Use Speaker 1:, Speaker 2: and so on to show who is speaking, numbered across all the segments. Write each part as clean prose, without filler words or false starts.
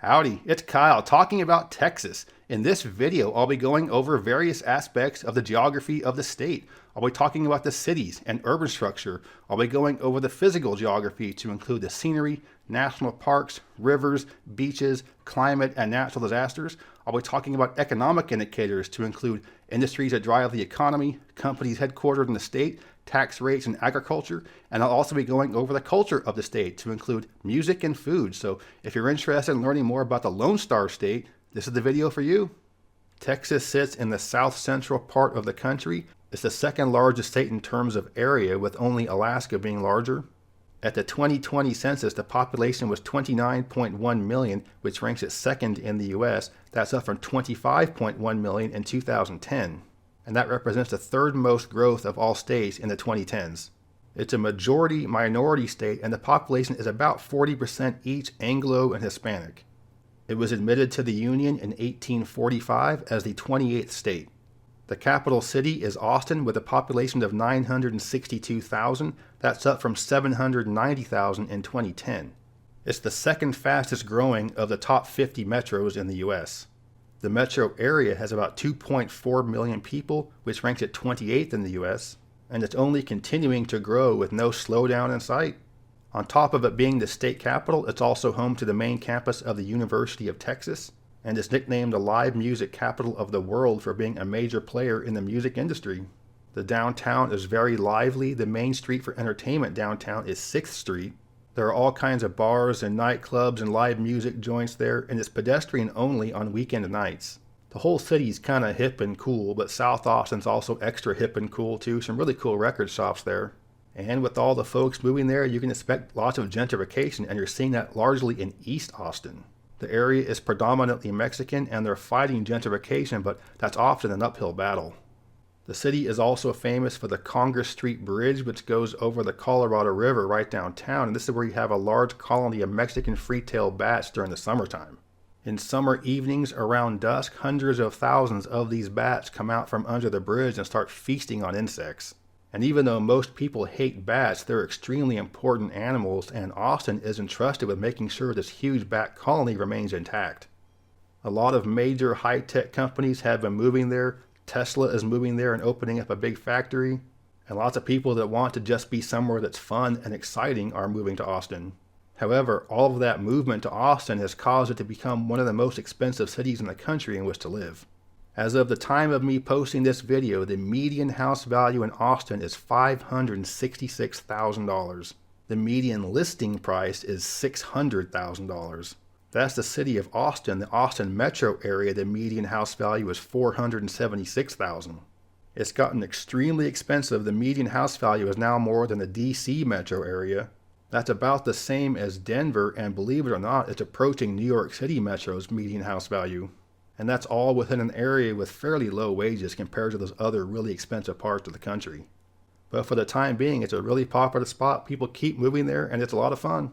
Speaker 1: Howdy, it's Kyle talking about Texas. In this video, I'll be going over various aspects of the geography of the state. I'll be talking about the cities and urban structure. I'll be going over the physical geography to include the scenery, national parks, rivers, beaches, climate, and natural disasters. I'll be talking about economic indicators to include industries that drive the economy, companies headquartered in the state, tax rates, and agriculture. And I'll also be going over the culture of the state to include music and food. So if you're interested in learning more about the Lone Star State, this is the video for you. Texas sits in the south central part of the country. It's the second largest state in terms of area, with only Alaska being larger. At the 2020 census, the population was 29.1 million, which ranks it second in the U.S. That's up from 25.1 million in 2010. And that represents the third most growth of all states in the 2010s. It's a majority-minority state, and the population is about 40% each Anglo and Hispanic. It was admitted to the Union in 1845 as the 28th state. The capital city is Austin with a population of 962,000. That's up from 790,000 in 2010. It's the second fastest growing of the top 50 metros in the U.S. The metro area has about 2.4 million people, which ranks it 28th in the U.S., and it's only continuing to grow with no slowdown in sight. On top of it being the state capital, it's also home to the main campus of the University of Texas, and is nicknamed the live music capital of the world for being a major player in the music industry. The downtown is very lively. The main street for entertainment downtown is 6th Street. There are all kinds of bars and nightclubs and live music joints there, and it's pedestrian only on weekend nights. The whole city's kind of hip and cool, but South Austin's also extra hip and cool too. Some really cool record shops there. And with all the folks moving there, you can expect lots of gentrification, and you're seeing that largely in East Austin. The area is predominantly Mexican, and they're fighting gentrification, but that's often an uphill battle. The city is also famous for the Congress Street Bridge, which goes over the Colorado River right downtown, and this is where you have a large colony of Mexican free-tailed bats during the summertime. In summer evenings around dusk, hundreds of thousands of these bats come out from under the bridge and start feasting on insects. And even though most people hate bats, they're extremely important animals, and Austin is entrusted with making sure this huge bat colony remains intact. A lot of major high-tech companies have been moving there. Tesla is moving there and opening up a big factory. And lots of people that want to just be somewhere that's fun and exciting are moving to Austin. However, all of that movement to Austin has caused it to become one of the most expensive cities in the country in which to live. As of the time of me posting this video, the median house value in Austin is $566,000. The median listing price is $600,000. That's the city of Austin. The Austin metro area, the median house value is $476,000. It's gotten extremely expensive. The median house value is now more than the DC metro area. That's about the same as Denver, and believe it or not, it's approaching New York City metro's median house value. And that's all within an area with fairly low wages compared to those other really expensive parts of the country. But for the time being, it's a really popular spot. People keep moving there, and it's a lot of fun.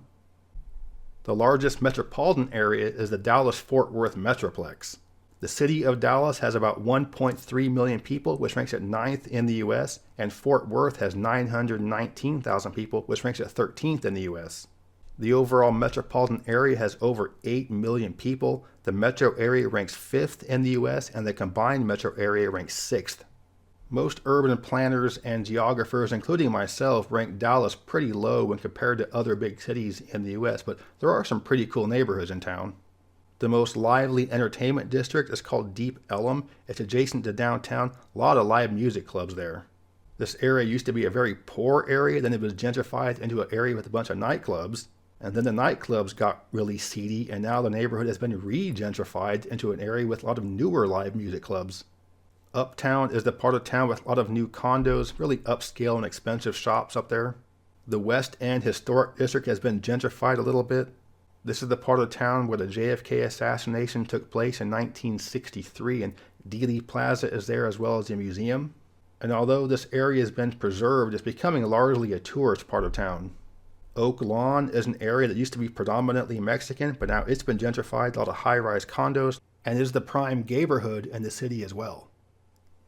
Speaker 1: The largest metropolitan area is the Dallas-Fort Worth Metroplex. The city of Dallas has about 1.3 million people, which ranks it 9th in the U.S., and Fort Worth has 919,000 people, which ranks it 13th in the U.S. The overall metropolitan area has over 8 million people. The metro area ranks 5th in the U.S., and the combined metro area ranks 6th. Most urban planners and geographers, including myself, rank Dallas pretty low when compared to other big cities in the U.S., but there are some pretty cool neighborhoods in town. The most lively entertainment district is called Deep Ellum. It's adjacent to downtown. A lot of live music clubs there. This area used to be a very poor area, then it was gentrified into an area with a bunch of nightclubs. And then the nightclubs got really seedy, and now the neighborhood has been re-gentrified into an area with a lot of newer live music clubs. Uptown is the part of town with a lot of new condos, really upscale and expensive shops up there. The West End Historic District has been gentrified a little bit. This is the part of town where the JFK assassination took place in 1963, and Dealey Plaza is there as well as the museum. And although this area has been preserved, it's becoming largely a tourist part of town. Oak Lawn is an area that used to be predominantly Mexican, but now it's been gentrified, a lot of high-rise condos, and is the prime neighborhood in the city as well.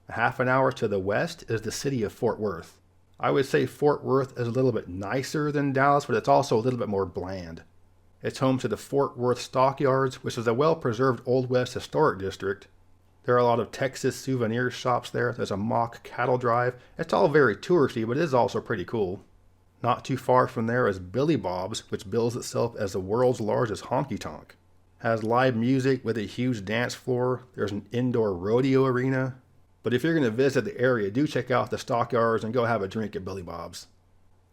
Speaker 1: A half an hour to the west is the city of Fort Worth. I would say Fort Worth is a little bit nicer than Dallas, but it's also a little bit more bland. It's home to the Fort Worth Stockyards, which is a well-preserved Old West historic district. There are a lot of Texas souvenir shops there. There's a mock cattle drive. It's all very touristy, but it is also pretty cool. Not too far from there is Billy Bob's, which bills itself as the world's largest honky-tonk. Has live music with a huge dance floor. There's an indoor rodeo arena. But if you're going to visit the area, do check out the Stockyards and go have a drink at Billy Bob's.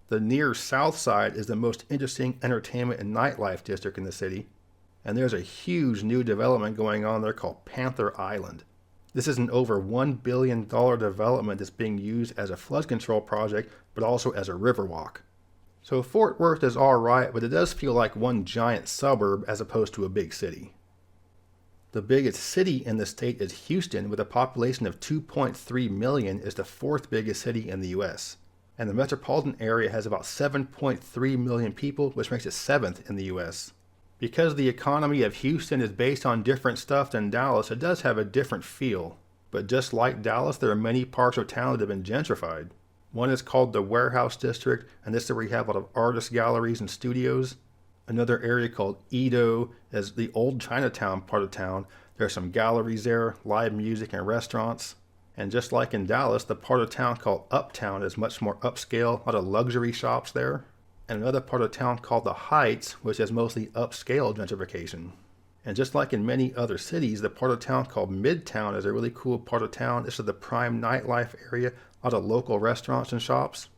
Speaker 1: The near south side is the most interesting entertainment and nightlife district in the city. And there's a huge new development going on there called Panther Island. This is an over $1 billion development that's being used as a flood control project, but also as a river walk. So Fort Worth is alright, but it does feel like one giant suburb as opposed to a big city. The biggest city in the state is Houston, with a population of 2.3 million, is the fourth biggest city in the US. And the metropolitan area has about 7.3 million people, which makes it seventh in the US. Because the economy of Houston is based on different stuff than Dallas, it does have a different feel. But just like Dallas, there are many parts of town that have been gentrified. One is called the Warehouse District, and this is where you have a lot of artist galleries and studios. Another area called Edo is the old Chinatown part of town. There are some galleries there, live music and restaurants. And just like in Dallas, the part of town called Uptown is much more upscale, a lot of luxury shops there. And another part of town called the Heights, which is mostly upscale gentrification. And just like in many other cities, the part of town called Midtown is a really cool part of town. This is the prime nightlife area, a lot of local restaurants and shops.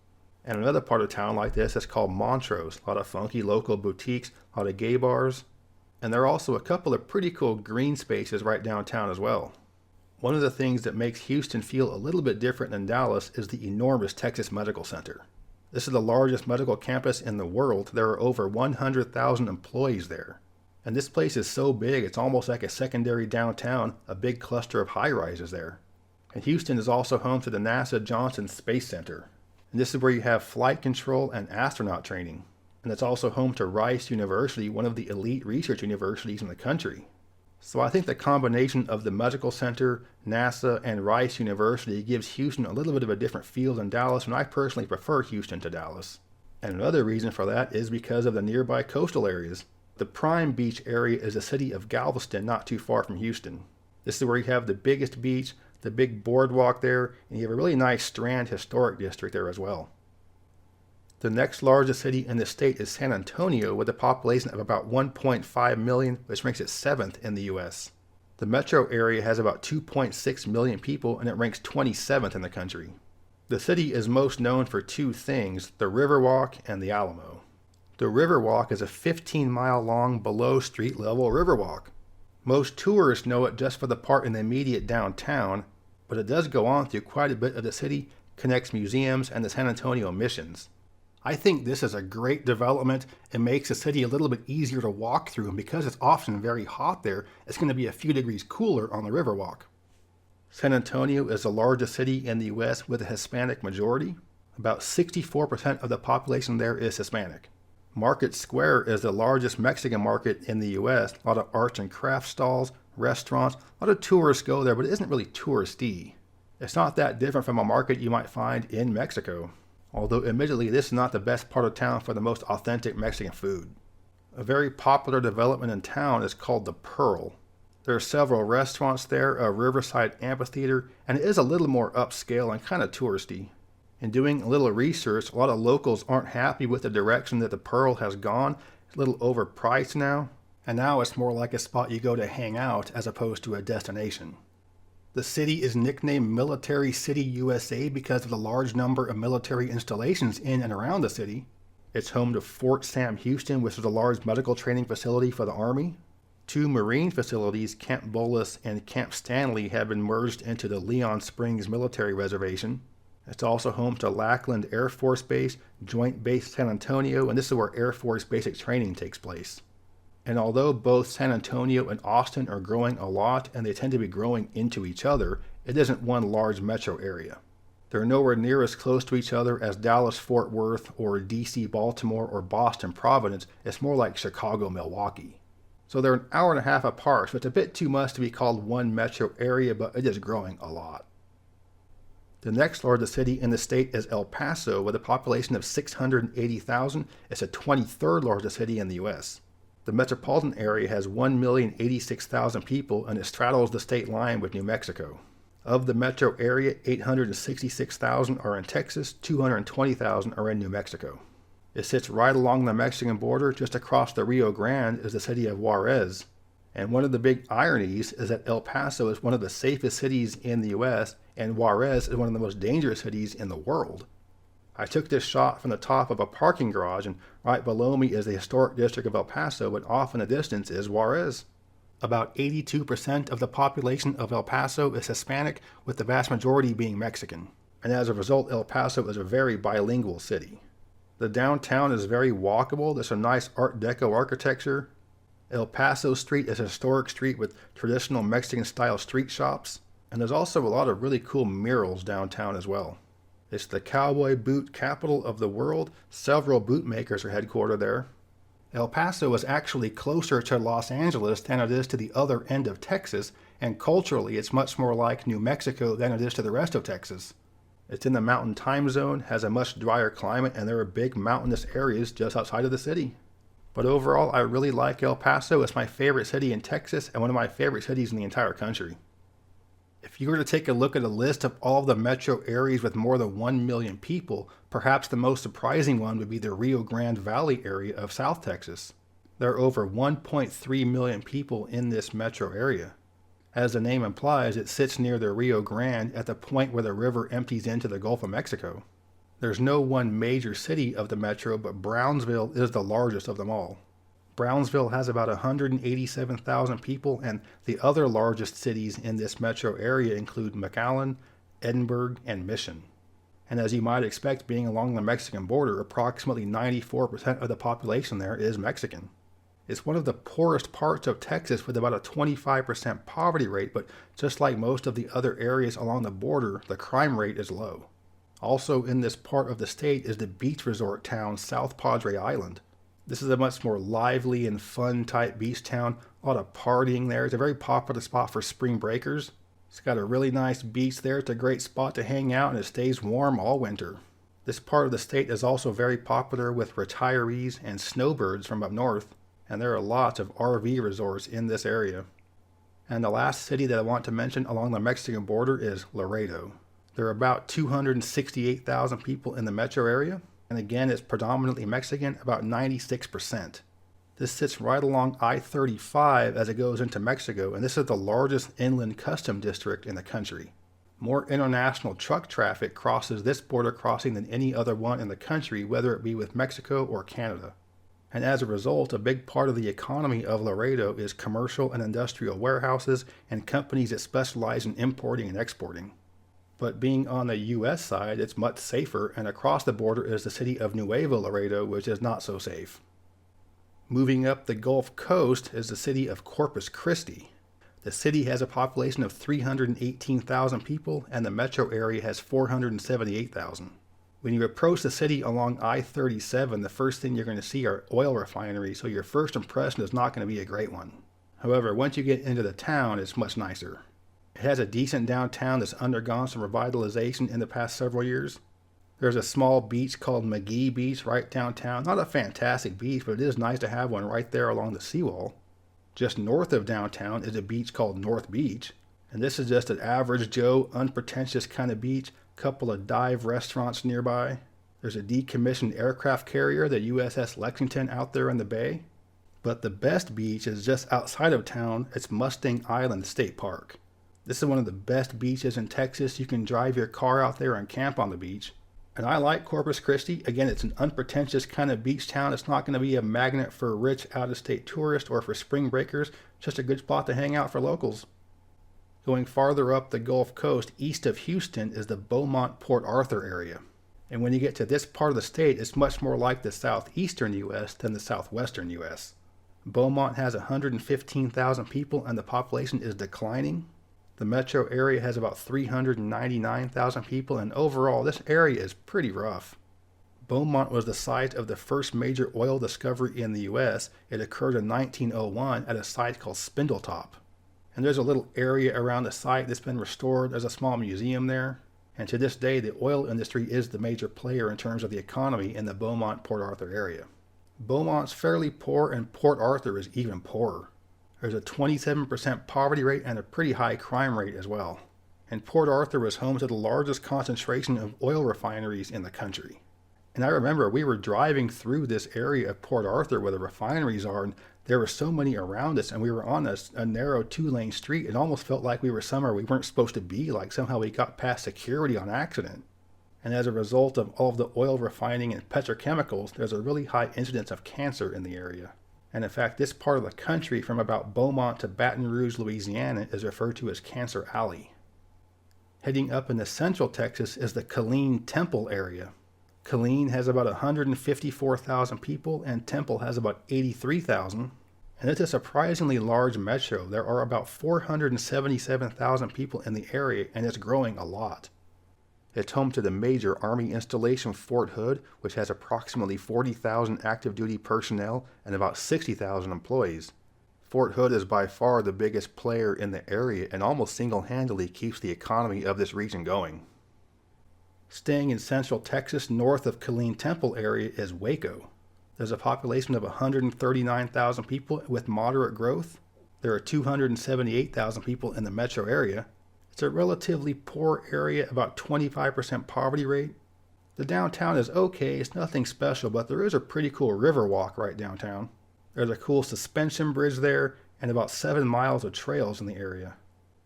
Speaker 1: And another part of town like this is called Montrose, a lot of funky local boutiques, a lot of gay bars. And there are also a couple of pretty cool green spaces right downtown as well. One of the things that makes Houston feel a little bit different than Dallas is the enormous Texas Medical Center. This is the largest medical campus in the world. There are over 100,000 employees there. And this place is so big, it's almost like a secondary downtown, a big cluster of high-rises there. And Houston is also home to the NASA Johnson Space Center. And this is where you have flight control and astronaut training. And it's also home to Rice University, one of the elite research universities in the country. So I think the combination of the medical center, NASA, and Rice University gives Houston a little bit of a different feel than Dallas, and I personally prefer Houston to Dallas. And another reason for that is because of the nearby coastal areas. The prime beach area is the city of Galveston, not too far from Houston. This is where you have the biggest beach, the big boardwalk there, and you have a really nice Strand historic district there as well. The next largest city in the state is San Antonio, with a population of about 1.5 million, which makes it seventh in the US. The metro area has about 2.6 million people, and it ranks 27th in the country. The city is most known for two things, the Riverwalk and the Alamo. The Riverwalk is a 15-mile-long below street level riverwalk. Most tourists know it just for the part in the immediate downtown, but it does go on through quite a bit of the city, connects museums and the San Antonio missions. I think this is a great development. It makes the city a little bit easier to walk through, and because it's often very hot there, it's going to be a few degrees cooler on the Riverwalk. San Antonio is the largest city in the US with a Hispanic majority. About 64% of the population there is Hispanic. Market Square is the largest Mexican market in the US. A lot of arts and crafts stalls, restaurants, a lot of tourists go there, but it isn't really touristy. It's not that different from a market you might find in Mexico. Although admittedly this is not the best part of town for the most authentic Mexican food. A very popular development in town is called the Pearl. There are several restaurants there, a riverside amphitheater, and it is a little more upscale and kind of touristy. In doing a little research, a lot of locals aren't happy with the direction that the Pearl has gone. It's a little overpriced now, and now it's more like a spot you go to hang out as opposed to a destination. The city is nicknamed Military City USA because of the large number of military installations in and around the city. It's home to Fort Sam Houston, which is a large medical training facility for the Army. Two marine facilities, Camp Bullis and Camp Stanley, have been merged into the Leon Springs Military Reservation. It's also home to Lackland Air Force Base, Joint Base San Antonio, and this is where Air Force basic training takes place. And although both San Antonio and Austin are growing a lot, and they tend to be growing into each other, it isn't one large metro area. They're nowhere near as close to each other as Dallas-Fort Worth or DC-Baltimore or Boston-Providence. It's more like Chicago-Milwaukee. So they're an hour and a half apart, so it's a bit too much to be called one metro area, but it is growing a lot. The next largest city in the state is El Paso, with a population of 680,000. It's the 23rd largest city in the US. The metropolitan area has 1,086,000 people and it straddles the state line with New Mexico. Of the metro area, 866,000 are in Texas, 220,000 are in New Mexico. It sits right along the Mexican border. Just across the Rio Grande is the city of Juarez. And one of the big ironies is that El Paso is one of the safest cities in the U.S., and Juarez is one of the most dangerous cities in the world. I took this shot from the top of a parking garage, and right below me is the historic district of El Paso, but off in the distance is Juarez. About 82% of the population of El Paso is Hispanic, with the vast majority being Mexican. And as a result, El Paso is a very bilingual city. The downtown is very walkable. There's some nice Art Deco architecture. El Paso Street is a historic street with traditional Mexican-style street shops. And there's also a lot of really cool murals downtown as well. It's the cowboy boot capital of the world. Several boot makers are headquartered there. El Paso is actually closer to Los Angeles than it is to the other end of Texas, and culturally it's much more like New Mexico than it is to the rest of Texas. It's in the mountain time zone, has a much drier climate, and there are big mountainous areas just outside of the city. But overall, I really like El Paso. It's my favorite city in Texas and one of my favorite cities in the entire country. If you were to take a look at a list of all of the metro areas with more than 1 million people, perhaps the most surprising one would be the Rio Grande Valley area of South Texas. There are over 1.3 million people in this metro area. As the name implies, it sits near the Rio Grande at the point where the river empties into the Gulf of Mexico. There's no one major city of the metro, but Brownsville is the largest of them all. Brownsville has about 187,000 people, and the other largest cities in this metro area include McAllen, Edinburgh, and Mission. And as you might expect, being along the Mexican border, approximately 94% of the population there is Mexican. It's one of the poorest parts of Texas with about a 25% poverty rate, but just like most of the other areas along the border, the crime rate is low. Also in this part of the state is the beach resort town South Padre Island. This is a much more lively and fun type beach town. A lot of partying there. It's a very popular spot for spring breakers. It's got a really nice beach there. It's a great spot to hang out and it stays warm all winter. This part of the state is also very popular with retirees and snowbirds from up north. And there are lots of RV resorts in this area. And the last city that I want to mention along the Mexican border is Laredo. There are about 268,000 people in the metro area. And again, it's predominantly Mexican, about 96%. This sits right along I-35 as it goes into Mexico, and this is the largest inland custom district in the country. More international truck traffic crosses this border crossing than any other one in the country, whether it be with Mexico or Canada. And as a result, a big part of the economy of Laredo is commercial and industrial warehouses and companies that specialize in importing and exporting. But being on the U.S. side, it's much safer, and across the border is the city of Nuevo Laredo, which is not so safe. Moving up the Gulf Coast is the city of Corpus Christi. The city has a population of 318,000 people, and the metro area has 478,000. When you approach the city along I-37, the first thing you're going to see are oil refineries, so your first impression is not going to be a great one. However, once you get into the town, it's much nicer. It has a decent downtown that's undergone some revitalization in the past several years. There's a small beach called McGee Beach right downtown. Not a fantastic beach, but it is nice to have one right there along the seawall. Just north of downtown is a beach called North Beach. And this is just an average Joe, unpretentious kind of beach. Couple of dive restaurants nearby. There's a decommissioned aircraft carrier, the USS Lexington, out there in the bay. But the best beach is just outside of town. It's Mustang Island State Park. This is one of the best beaches in Texas. You can drive your car out there and camp on the beach. And I like Corpus Christi. Again, it's an unpretentious kind of beach town. It's not going to be a magnet for rich out-of-state tourists or for spring breakers. Just a good spot to hang out for locals. Going farther up the Gulf Coast, east of Houston, is the Beaumont-Port Arthur area. And when you get to this part of the state, it's much more like the southeastern U.S. than the southwestern U.S. Beaumont has 115,000 people and the population is declining. The metro area has about 399,000 people, and overall this area is pretty rough. Beaumont was the site of the first major oil discovery in the U.S. It occurred in 1901 at a site called Spindletop. And there's a little area around the site that's been restored. There's a small museum there. And to this day, the oil industry is the major player in terms of the economy in the Beaumont-Port Arthur area. Beaumont's fairly poor and Port Arthur is even poorer. There's a 27% poverty rate and a pretty high crime rate as well. And Port Arthur was home to the largest concentration of oil refineries in the country. And I remember we were driving through this area of Port Arthur where the refineries are, and there were so many around us, and we were on a narrow 2-lane street. It almost felt like we were somewhere we weren't supposed to be, like somehow we got past security on accident. And as a result of all of the oil refining and petrochemicals, there's a really high incidence of cancer in the area. And in fact, this part of the country from about Beaumont to Baton Rouge, Louisiana is referred to as Cancer Alley. Heading up into central Texas is the Killeen Temple area. Killeen has about 154,000 people and Temple has about 83,000. And it's a surprisingly large metro. There are about 477,000 people in the area and it's growing a lot. It's home to the major Army installation Fort Hood, which has approximately 40,000 active duty personnel and about 60,000 employees. Fort Hood is by far the biggest player in the area and almost single-handedly keeps the economy of this region going. Staying in central Texas north of Killeen Temple area is Waco. There's a population of 139,000 people with moderate growth. There are 278,000 people in the metro area. It's a relatively poor area, about 25% poverty rate. The downtown is okay, it's nothing special, but there is a pretty cool river walk right downtown. There's a cool suspension bridge there and about 7 miles of trails in the area.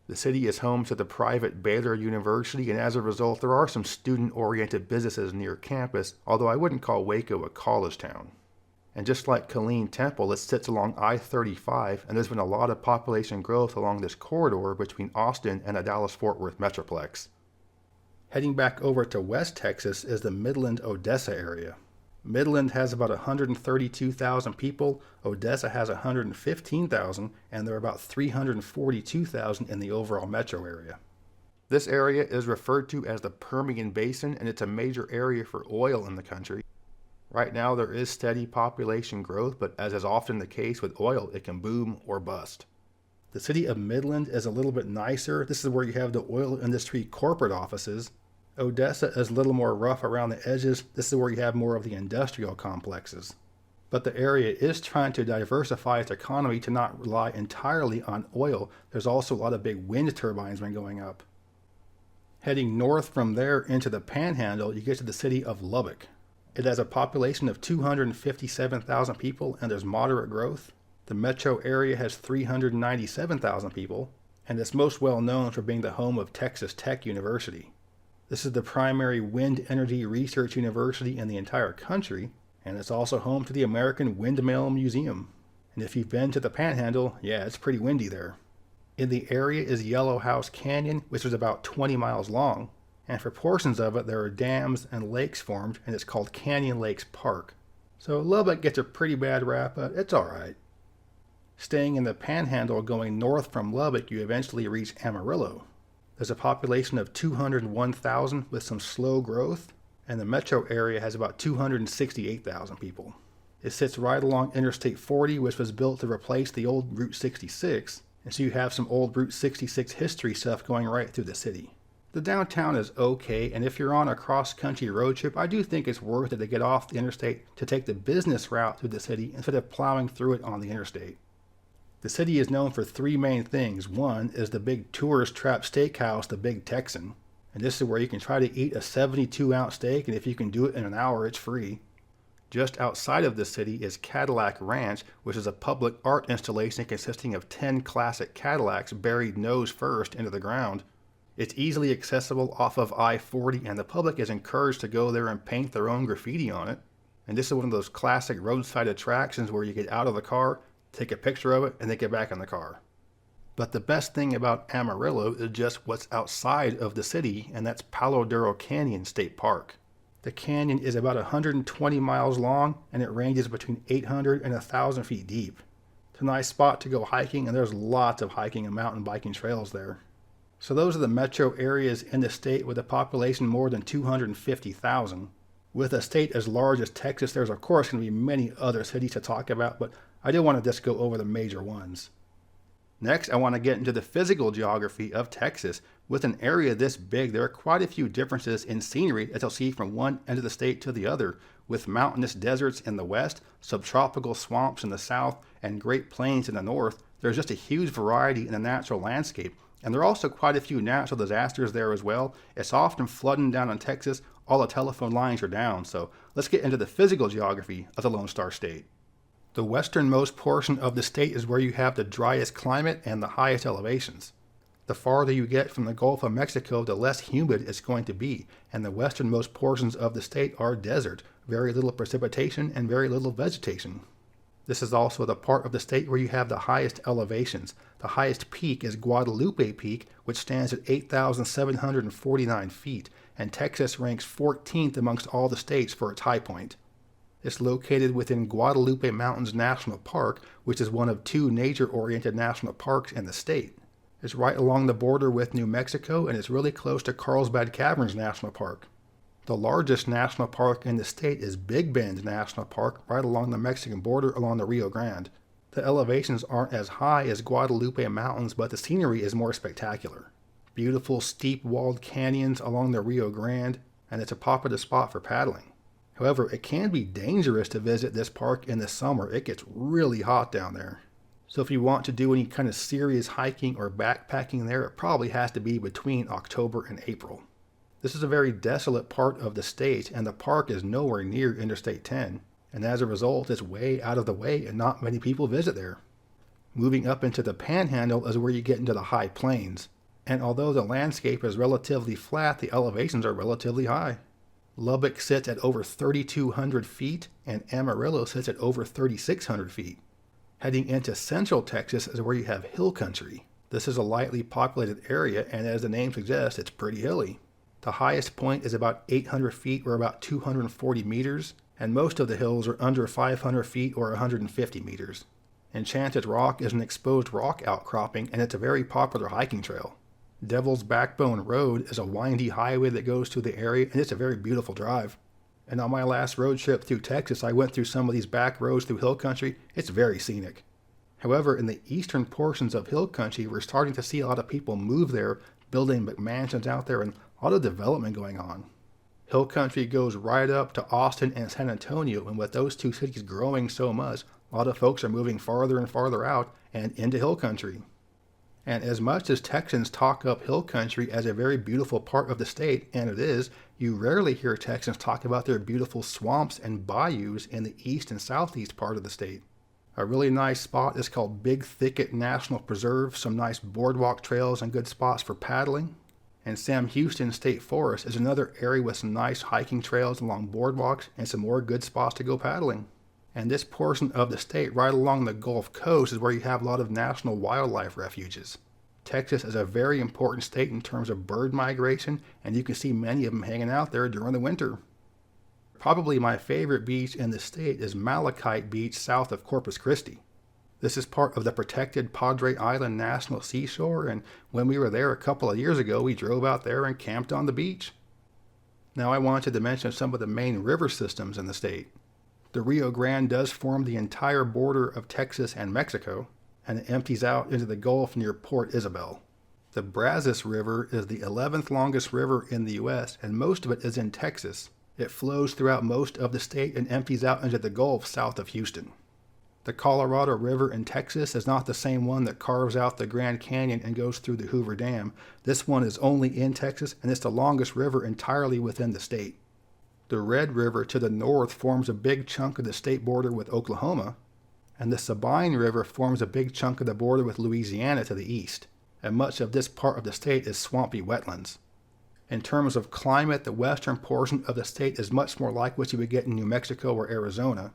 Speaker 1: The city is home to the private Baylor University, and as a result, there are some student-oriented businesses near campus, although I wouldn't call Waco a college town. And just like Killeen Temple, it sits along I-35, and there's been a lot of population growth along this corridor between Austin and the Dallas-Fort Worth Metroplex. Heading back over to West Texas is the Midland-Odessa area. Midland has about 132,000 people, Odessa has 115,000, and there are about 342,000 in the overall metro area. This area is referred to as the Permian Basin, and it's a major area for oil in the country. Right now there is steady population growth, but as is often the case with oil, it can boom or bust. The city of Midland is a little bit nicer. This is where you have the oil industry corporate offices. Odessa is a little more rough around the edges. This is where you have more of the industrial complexes. But the area is trying to diversify its economy to not rely entirely on oil. There's also a lot of big wind turbines been going up. Heading north from there into the Panhandle, you get to the city of Lubbock. It has a population of 257,000 people and there's moderate growth. The metro area has 397,000 people, and it's most well known for being the home of Texas Tech University. This is the primary wind energy research university in the entire country, and it's also home to the American Windmill Museum. And if you've been to the Panhandle, yeah, it's pretty windy there. In the area is Yellow House Canyon, which is about 20 miles long, and for portions of it there are dams and lakes formed, and it's called Canyon Lakes Park. So Lubbock gets a pretty bad rap, but it's alright. Staying in the Panhandle going north from Lubbock, you eventually reach Amarillo. There's a population of 201,000 with some slow growth, and the metro area has about 268,000 people. It sits right along Interstate 40, which was built to replace the old Route 66, and so you have some old Route 66 history stuff going right through the city. The downtown is okay, and if you're on a cross-country road trip, I do think it's worth it to get off the interstate to take the business route through the city instead of plowing through it on the interstate. The city is known for 3 main things. One is the big tourist trap steakhouse, the Big Texan. And this is where you can try to eat a 72-ounce steak, and if you can do it in an hour, it's free. Just outside of the city is Cadillac Ranch, which is a public art installation consisting of 10 classic Cadillacs buried nose first into the ground. It's easily accessible off of I-40, and the public is encouraged to go there and paint their own graffiti on it. And this is one of those classic roadside attractions where you get out of the car, take a picture of it, and then get back in the car. But the best thing about Amarillo is just what's outside of the city, and that's Palo Duro Canyon State Park. The canyon is about 120 miles long, and it ranges between 800 and 1,000 feet deep. It's a nice spot to go hiking, and there's lots of hiking and mountain biking trails there. So those are the metro areas in the state with a population more than 250,000. With a state as large as Texas, there's of course going to be many other cities to talk about, but I did want to just go over the major ones. Next, I want to get into the physical geography of Texas. With an area this big, there are quite a few differences in scenery that you'll see from one end of the state to the other. With mountainous deserts in the west, subtropical swamps in the south, and Great Plains in the north, there's just a huge variety in the natural landscape. And there are also quite a few natural disasters there as well. It's often flooding down in Texas. All the telephone lines are down. So let's get into the physical geography of the Lone Star State. The westernmost portion of the state is where you have the driest climate and the highest elevations. The farther you get from the Gulf of Mexico, the less humid it's going to be, and the westernmost portions of the state are desert, very little precipitation and very little vegetation. This is also the part of the state where you have the highest elevations. The highest peak is Guadalupe Peak, which stands at 8,749 feet, and Texas ranks 14th amongst all the states for its high point. It's located within Guadalupe Mountains National Park, which is one of 2 nature-oriented national parks in the state. It's right along the border with New Mexico, and it's really close to Carlsbad Caverns National Park. The largest national park in the state is Big Bend National Park, right along the Mexican border along the Rio Grande. The elevations aren't as high as Guadalupe Mountains, but the scenery is more spectacular. Beautiful steep-walled canyons along the Rio Grande, and it's a popular spot for paddling. However, it can be dangerous to visit this park in the summer. It gets really hot down there. So if you want to do any kind of serious hiking or backpacking there, it probably has to be between October and April. This is a very desolate part of the state, and the park is nowhere near Interstate 10, and as a result, it's way out of the way and not many people visit there. Moving up into the Panhandle is where you get into the high plains, and although the landscape is relatively flat, the elevations are relatively high. Lubbock sits at over 3,200 feet, and Amarillo sits at over 3,600 feet. Heading into central Texas is where you have hill country. This is a lightly populated area, and as the name suggests, it's pretty hilly. The highest point is about 800 feet or about 240 meters, and most of the hills are under 500 feet or 150 meters. Enchanted Rock is an exposed rock outcropping, and it's a very popular hiking trail. Devil's Backbone Road is a windy highway that goes through the area, and it's a very beautiful drive. And on my last road trip through Texas, I went through some of these back roads through hill country. It's very scenic. However, in the eastern portions of hill country, we're starting to see a lot of people move there, building McMansions out there, and a lot of development going on. Hill country goes right up to Austin and San Antonio, and with those 2 cities growing so much, a lot of folks are moving farther and farther out and into hill country. And as much as Texans talk up hill country as a very beautiful part of the state, and it is, you rarely hear Texans talk about their beautiful swamps and bayous in the east and southeast part of the state. A really nice spot is called Big Thicket National Preserve, some nice boardwalk trails and good spots for paddling. And Sam Houston State Forest is another area with some nice hiking trails along boardwalks and some more good spots to go paddling. And this portion of the state right along the Gulf Coast is where you have a lot of national wildlife refuges. Texas is a very important state in terms of bird migration, and you can see many of them hanging out there during the winter. Probably my favorite beach in the state is Malachite Beach south of Corpus Christi. This is part of the protected Padre Island National Seashore, and when we were there a couple of years ago, we drove out there and camped on the beach. Now I wanted to mention some of the main river systems in the state. The Rio Grande does form the entire border of Texas and Mexico, and it empties out into the Gulf near Port Isabel. The Brazos River is the 11th longest river in the U.S., and most of it is in Texas. It flows throughout most of the state and empties out into the Gulf south of Houston. The Colorado River in Texas is not the same one that carves out the Grand Canyon and goes through the Hoover Dam. This one is only in Texas, and it's the longest river entirely within the state. The Red River to the north forms a big chunk of the state border with Oklahoma, and the Sabine River forms a big chunk of the border with Louisiana to the east, and much of this part of the state is swampy wetlands. In terms of climate, the western portion of the state is much more like what you would get in New Mexico or Arizona,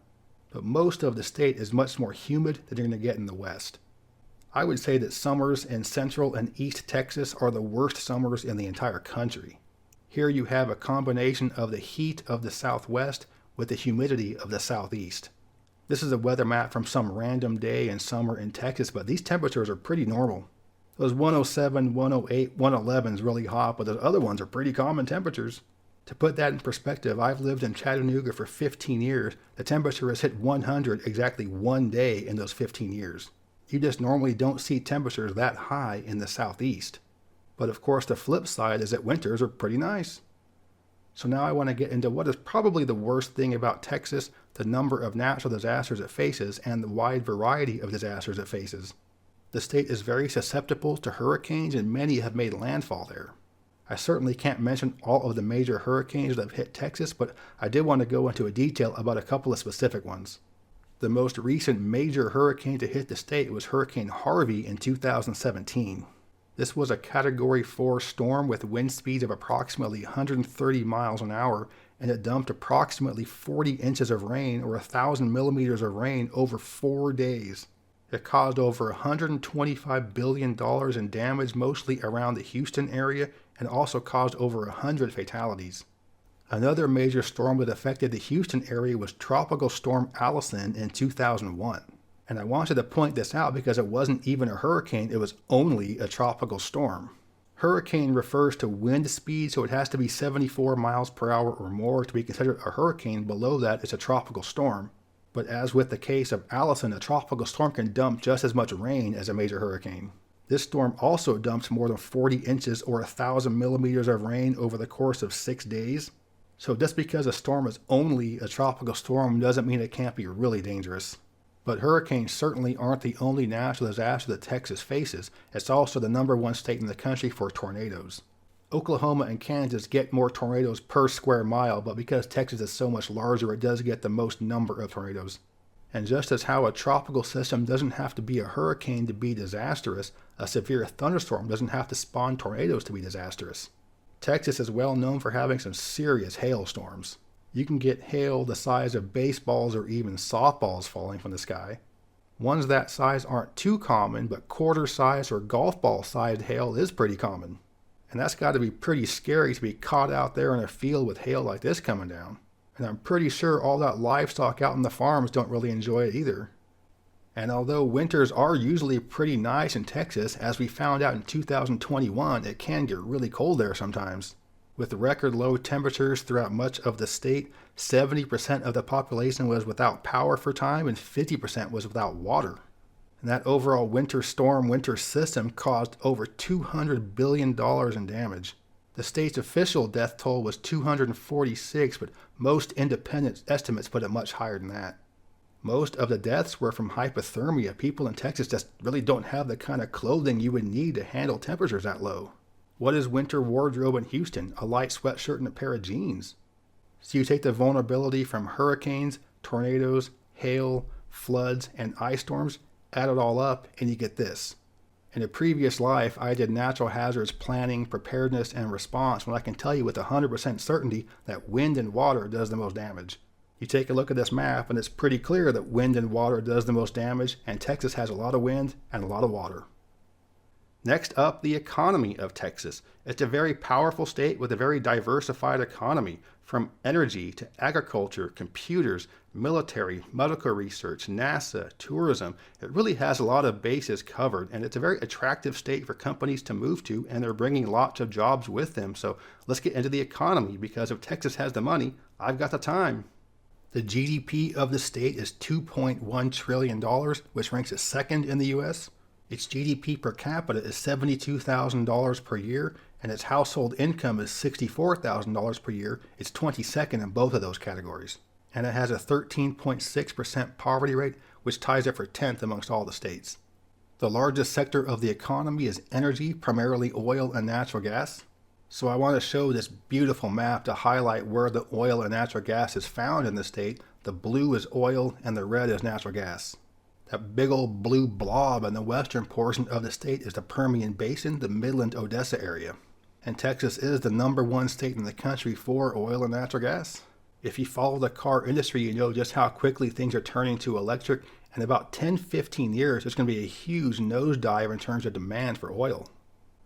Speaker 1: but most of the state is much more humid than you're going to get in the west. I would say that summers in central and east Texas are the worst summers in the entire country. Here you have a combination of the heat of the southwest with the humidity of the southeast. This is a weather map from some random day in summer in Texas, but these temperatures are pretty normal. Those 107, 108, 111 is really hot, but those other ones are pretty common temperatures. To put that in perspective, I've lived in Chattanooga for 15 years. The temperature has hit 100 exactly one day in those 15 years. You just normally don't see temperatures that high in the southeast. But of course the flip side is that winters are pretty nice. So now I want to get into what is probably the worst thing about Texas, the number of natural disasters it faces and the wide variety of disasters it faces. The state is very susceptible to hurricanes and many have made landfall there. I certainly can't mention all of the major hurricanes that have hit Texas, but I did want to go into a detail about a couple of specific ones. The most recent major hurricane to hit the state was Hurricane Harvey in 2017. This was a Category 4 storm with wind speeds of approximately 130 miles an hour, and it dumped approximately 40 inches of rain or 1,000 millimeters of rain over 4 days. It caused over $125 billion in damage, mostly around the Houston area, and also caused over 100 fatalities. Another major storm that affected the Houston area was Tropical Storm Allison in 2001. And I wanted to point this out because it wasn't even a hurricane, it was only a tropical storm. Hurricane refers to wind speed, so it has to be 74 miles per hour or more to be considered a hurricane. Below that, it's a tropical storm. But as with the case of Allison, a tropical storm can dump just as much rain as a major hurricane. This storm also dumped more than 40 inches or 1,000 millimeters of rain over the course of 6 days. So just because a storm is only a tropical storm doesn't mean it can't be really dangerous. But hurricanes certainly aren't the only natural disaster that Texas faces. It's also the #1 state in the country for tornadoes. Oklahoma and Kansas get more tornadoes per square mile, but because Texas is so much larger, it does get the most number of tornadoes. And just as how a tropical system doesn't have to be a hurricane to be disastrous, a severe thunderstorm doesn't have to spawn tornadoes to be disastrous. Texas is well known for having some serious hailstorms. You can get hail the size of baseballs or even softballs falling from the sky. Ones that size aren't too common, but quarter-size or golf ball-sized hail is pretty common. And that's got to be pretty scary to be caught out there in a field with hail like this coming down. And I'm pretty sure all that livestock out in the farms don't really enjoy it either. And although winters are usually pretty nice in Texas, as we found out in 2021, it can get really cold there sometimes. With record low temperatures throughout much of the state, 70% of the population was without power for time and 50% was without water. And that overall winter system caused over $200 billion in damage. The state's official death toll was 246, but most independent estimates put it much higher than that. Most of the deaths were from hypothermia. People in Texas just really don't have the kind of clothing you would need to handle temperatures that low. What is winter wardrobe in Houston? A light sweatshirt and a pair of jeans. So you take the vulnerability from hurricanes, tornadoes, hail, floods, and ice storms, add it all up, and you get this. In a previous life, I did natural hazards planning, preparedness, and response, when I can tell you with 100% certainty that wind and water does the most damage. You take a look at this map, and it's pretty clear that wind and water does the most damage, and Texas has a lot of wind and a lot of water. Next up, the economy of Texas. It's a very powerful state with a very diversified economy, from energy to agriculture, computers, military, medical research, NASA, tourism. It really has a lot of bases covered, and it's a very attractive state for companies to move to, and they're bringing lots of jobs with them. So let's get into the economy, because if Texas has the money, I've got the time. The GDP of the state is $2.1 trillion, which ranks it second in the U.S. Its GDP per capita is $72,000 per year, and its household income is $64,000 per year. It's 22nd in both of those categories. And it has a 13.6% poverty rate, which ties it for 10th amongst all the states. The largest sector of the economy is energy, primarily oil and natural gas. So I want to show this beautiful map to highlight where the oil and natural gas is found in the state. The blue is oil and the red is natural gas. That big old blue blob in the western portion of the state is the Permian Basin, the Midland-Odessa area. And Texas is the #1 state in the country for oil and natural gas. If you follow the car industry, you know just how quickly things are turning to electric. In about 10-15 years, there's going to be a huge nosedive in terms of demand for oil.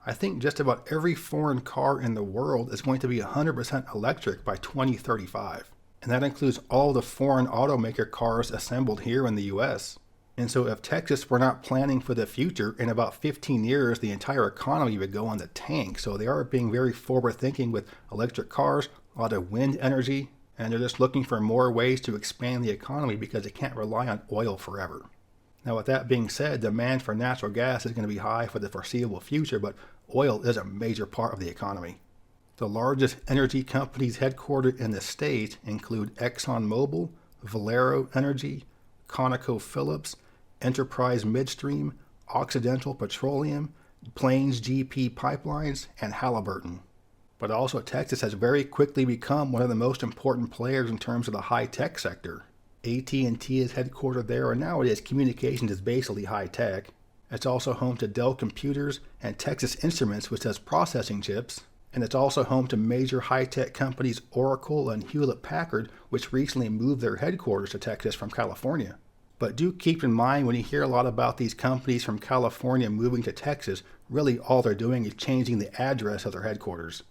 Speaker 1: I think just about every foreign car in the world is going to be 100% electric by 2035. And that includes all the foreign automaker cars assembled here in the US. And so if Texas were not planning for the future, in about 15 years, the entire economy would go on the tank. So they are being very forward thinking with electric cars, a lot of wind energy, and they're just looking for more ways to expand the economy because they can't rely on oil forever. Now, with that being said, demand for natural gas is going to be high for the foreseeable future, but oil is a major part of the economy. The largest energy companies headquartered in the state include ExxonMobil, Valero Energy, ConocoPhillips, Enterprise Midstream, Occidental Petroleum, Plains GP Pipelines, and Halliburton. But also Texas has very quickly become one of the most important players in terms of the high-tech sector. AT&T is headquartered there, and nowadays communications is basically high-tech. It's also home to Dell Computers and Texas Instruments, which does processing chips. And it's also home to major high-tech companies Oracle and Hewlett-Packard, which recently moved their headquarters to Texas from California. But do keep in mind when you hear a lot about these companies from California moving to Texas, really all they're doing is changing the address of their headquarters.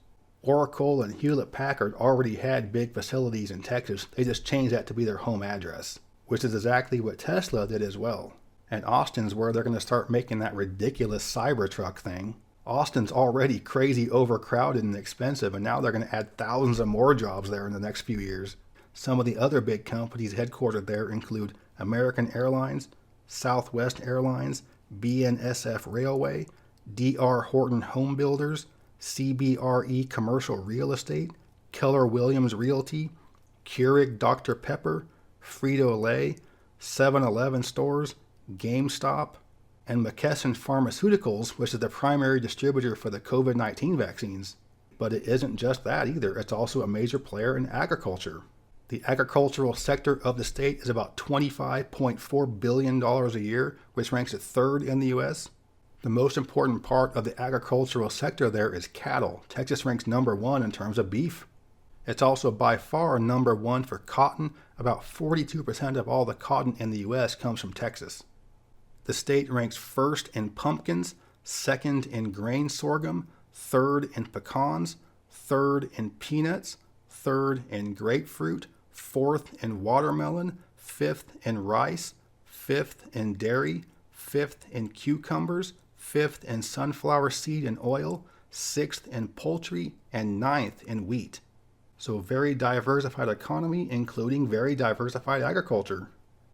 Speaker 1: Oracle and Hewlett-Packard already had big facilities in Texas. They just changed that to be their home address, which is exactly what Tesla did as well. And Austin's where they're going to start making that ridiculous Cybertruck thing. Austin's already crazy overcrowded and expensive, and now they're going to add thousands of more jobs there in the next few years. Some of the other big companies headquartered there include American Airlines, Southwest Airlines, BNSF Railway, D.R. Horton Home Builders, CBRE Commercial Real Estate, Keller Williams Realty, Keurig Dr. Pepper, Frito-Lay, 7-Eleven stores, GameStop, and McKesson Pharmaceuticals, which is the primary distributor for the COVID-19 vaccines. But it isn't just that either. It's also a major player in agriculture. The agricultural sector of the state is about $25.4 billion a year, which ranks it third in the U.S. The most important part of the agricultural sector there is cattle. Texas ranks number one in terms of beef. It's also by far number one for cotton. About 42% of all the cotton in the U.S. comes from Texas. The state ranks first in pumpkins, second in grain sorghum, third in pecans, third in peanuts, third in grapefruit, fourth in watermelon, fifth in rice, fifth in dairy, fifth in cucumbers, fifth in sunflower seed and oil, sixth in poultry, and ninth in wheat. So very diversified economy, including very diversified agriculture.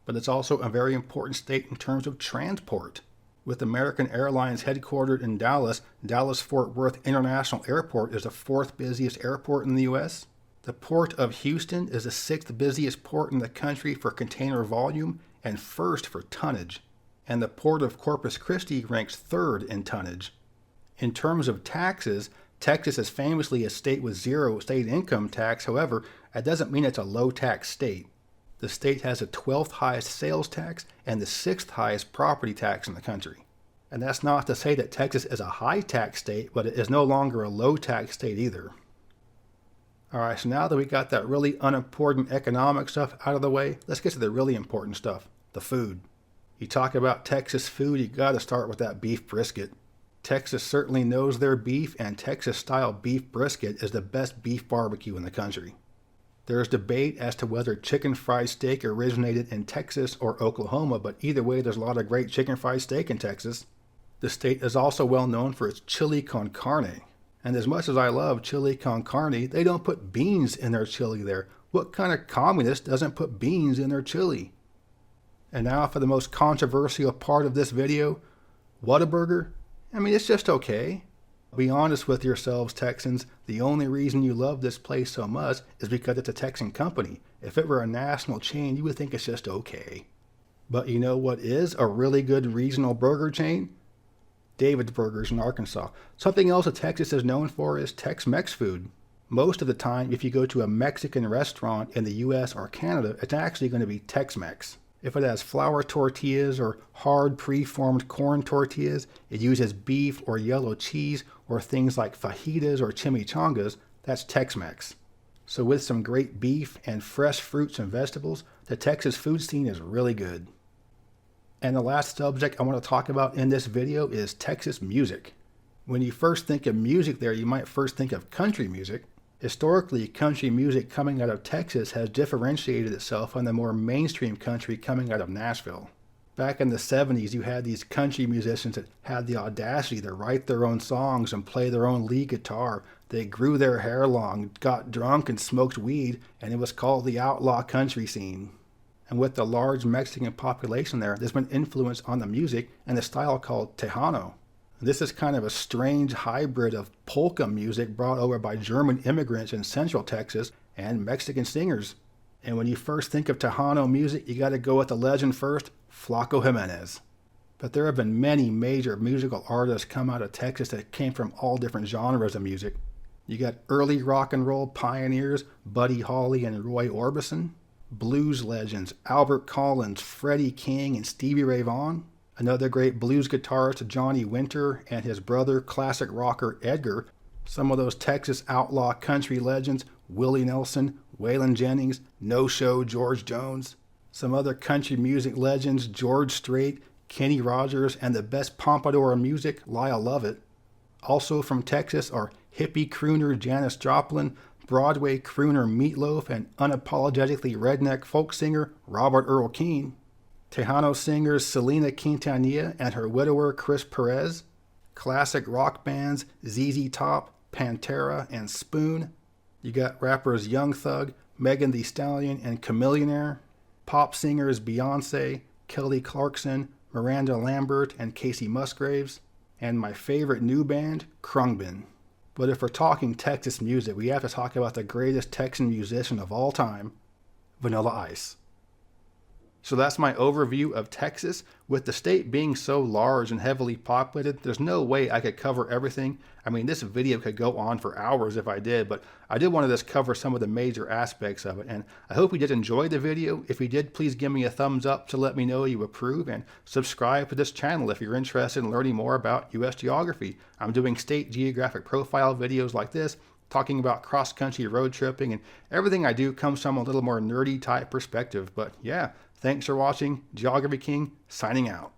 Speaker 1: But it's also a very important state in terms of transport. With American Airlines headquartered in Dallas, Dallas-Fort Worth International Airport is the fourth busiest airport in the U.S. The Port of Houston is the sixth busiest port in the country for container volume and first for tonnage. And the Port of Corpus Christi ranks third in tonnage. In terms of taxes, Texas is famously a state with zero state income tax. However, that doesn't mean it's a low-tax state. The state has the 12th highest sales tax and the 6th highest property tax in the country. And that's not to say that Texas is a high-tax state, but it is no longer a low-tax state either. Alright, so now that we got that really unimportant economic stuff out of the way, let's get to the really important stuff, the food. You talk about Texas food, you gotta start with that beef brisket. Texas certainly knows their beef, and Texas-style beef brisket is the best beef barbecue in the country. There is debate as to whether chicken fried steak originated in Texas or Oklahoma, but either way, there's a lot of great chicken fried steak in Texas. The state is also well known for its chili con carne. And as much as I love chili con carne, they don't put beans in their chili there. What kind of communist doesn't put beans in their chili? And now for the most controversial part of this video, Whataburger? I mean, it's just okay. Be honest with yourselves, Texans. The only reason you love this place so much is because it's a Texan company. If it were a national chain, you would think it's just okay. But you know what is a really good regional burger chain? David's Burgers in Arkansas. Something else that Texas is known for is Tex-Mex food. Most of the time, if you go to a Mexican restaurant in the US or Canada, it's actually going to be Tex-Mex. If it has flour tortillas or hard pre-formed corn tortillas, it uses beef or yellow cheese or things like fajitas or chimichangas, that's Tex-Mex. So with some great beef and fresh fruits and vegetables, the Texas food scene is really good. And the last subject I want to talk about in this video is Texas music. When you first think of music there, you might first think of country music. Historically, country music coming out of Texas has differentiated itself from the more mainstream country coming out of Nashville. Back in the 70s, you had these country musicians that had the audacity to write their own songs and play their own lead guitar. They grew their hair long, got drunk and smoked weed, and it was called the outlaw country scene. And with the large Mexican population there, there's been influence on the music and the style called Tejano. This is kind of a strange hybrid of polka music brought over by German immigrants in Central Texas and Mexican singers. And when you first think of Tejano music, you got to go with the legend first, Flaco Jimenez. But there have been many major musical artists come out of Texas that came from all different genres of music. You got early rock and roll pioneers, Buddy Holly and Roy Orbison, blues legends, Albert Collins, Freddie King, and Stevie Ray Vaughan, another great blues guitarist, Johnny Winter, and his brother, classic rocker Edgar, some of those Texas outlaw country legends, Willie Nelson, Waylon Jennings, No Show George Jones, some other country music legends, George Strait, Kenny Rogers, and the best pompadour of music, Lyle Lovett. Also from Texas are hippie crooner Janis Joplin, Broadway crooner Meatloaf, and unapologetically redneck folk singer Robert Earl Keen. Tejano singers Selena Quintanilla and her widower Chris Perez. Classic rock bands ZZ Top, Pantera, and Spoon. You got rappers Young Thug, Megan Thee Stallion, and Chamillionaire. Pop singers Beyonce, Kelly Clarkson, Miranda Lambert, and Casey Musgraves. And my favorite new band, Khruangbin. But if we're talking Texas music, we have to talk about the greatest Texan musician of all time, Vanilla Ice. So that's my overview of Texas. With the state being so large and heavily populated, there's no way I could cover everything. I mean, this video could go on for hours if I did, but I did want to just cover some of the major aspects of it. And I hope you did enjoy the video. If you did, please give me a thumbs up to let me know you approve, and subscribe to this channel if you're interested in learning more about U.S. geography. I'm doing state geographic profile videos like this, talking about cross-country road tripping, and everything I do comes from a little more nerdy type perspective. But yeah, thanks for watching. Geography King, signing out.